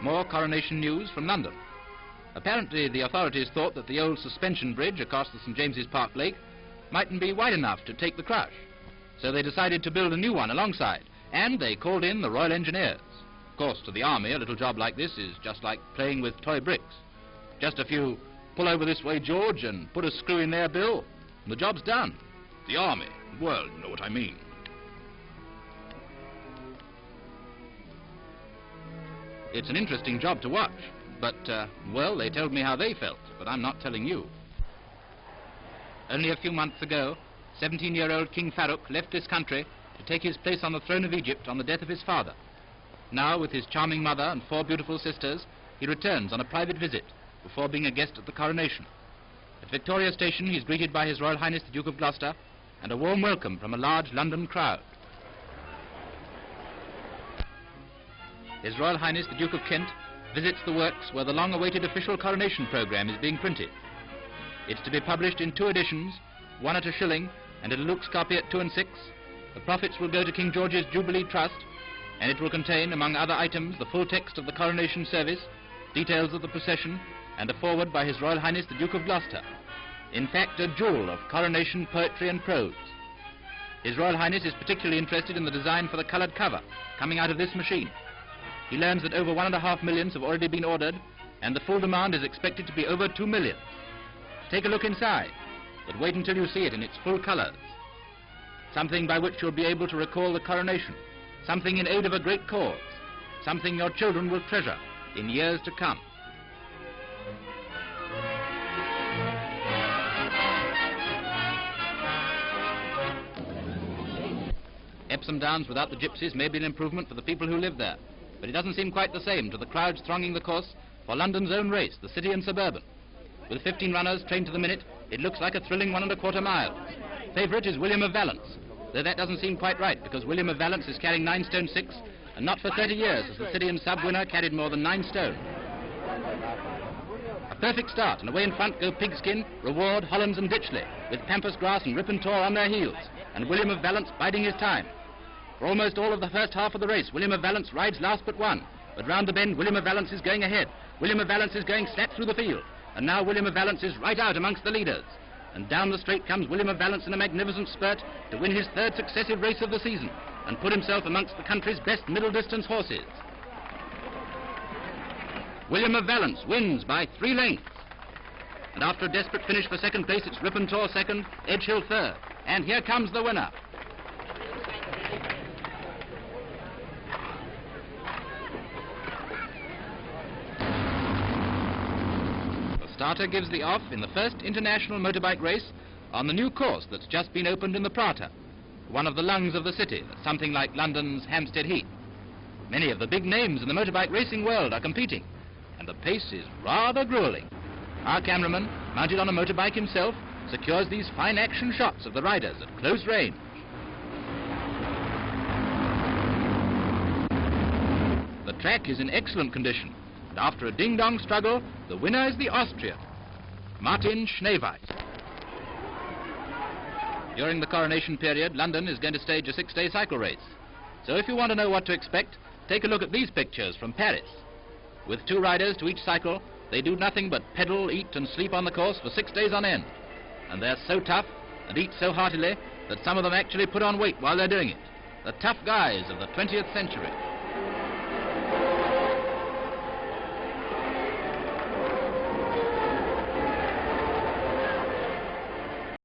More coronation news from London. Apparently the authorities thought that the old suspension bridge across the St James's Park Lake mightn't be wide enough to take the crush. So they decided to build a new one alongside, and they called in the Royal Engineers. Of course, to the Army, a little job like this is just like playing with toy bricks. Just a few, pull over this way, George, and put a screw in there, Bill, and the job's done. The Army, well, you know what I mean. It's an interesting job to watch, but, well, they told me how they felt, but I'm not telling you. Only a few months ago, 17-year-old King Farouk left this country to take his place on the throne of Egypt on the death of his father. Now, with his charming mother and 4 beautiful sisters, he returns on a private visit before being a guest at the coronation. At Victoria Station, he's greeted by His Royal Highness the Duke of Gloucester and a warm welcome from a large London crowd. His Royal Highness the Duke of Kent visits the works where the long-awaited official coronation programme is being printed. It's to be published in 2 editions, one at £1 and a deluxe copy at 2 6. The profits will go to King George's Jubilee Trust, and it will contain, among other items, the full text of the coronation service, details of the procession, and a foreword by His Royal Highness the Duke of Gloucester. In fact, a jewel of coronation poetry and prose. His Royal Highness is particularly interested in the design for the coloured cover coming out of this machine. He learns that over 1.5 million have already been ordered, and the full demand is expected to be over 2 million. Take a look inside, but wait until you see it in its full colours. Something by which you'll be able to recall the coronation, something in aid of a great cause, something your children will treasure in years to come. Epsom Downs without the gypsies may be an improvement for the people who live there, but it doesn't seem quite the same to the crowds thronging the course for London's own race, the City and Suburban. With 15 runners trained to the minute, it looks like a thrilling 1.25 mile. Favourite is William of Valence, though that doesn't seem quite right because William of Valence is carrying 9 stone 6, and not for 30 years has the City and Sub winner carried more than 9 stone. A perfect start, and away in front go Pigskin, Reward, Hollands and Ditchley, with Pampas Grass and Rip and Tor on their heels, and William of Valence biding his time. For almost all of the first half of the race, William of Valence rides last but one, but round the bend, William of Valence is going ahead. William of Valence is going slap through the field, and now William of Valence is right out amongst the leaders. And down the straight comes William of Valence in a magnificent spurt to win his 3rd successive race of the season and put himself amongst the country's best middle-distance horses. William of Valence wins by 3 lengths. And after a desperate finish for 2nd place, it's Rip and Tor 2nd, Edgehill 3rd. And here comes the winner. Starter gives the off in the first international motorbike race on the new course that's just been opened in the Prater, one of the lungs of the city, something like London's Hampstead Heath. Many of the big names in the motorbike racing world are competing, and the pace is rather grueling. Our cameraman, mounted on a motorbike himself, secures these fine action shots of the riders at close range. The track is in excellent condition. After a ding-dong struggle, the winner is the Austrian, Martin Schneeweiss. During the coronation period, London is going to stage a 6-day cycle race. So if you want to know what to expect, take a look at these pictures from Paris. With 2 riders to each cycle, they do nothing but pedal, eat and sleep on the course for 6 days on end. And they're so tough and eat so heartily that some of them actually put on weight while they're doing it. The tough guys of the 20th century.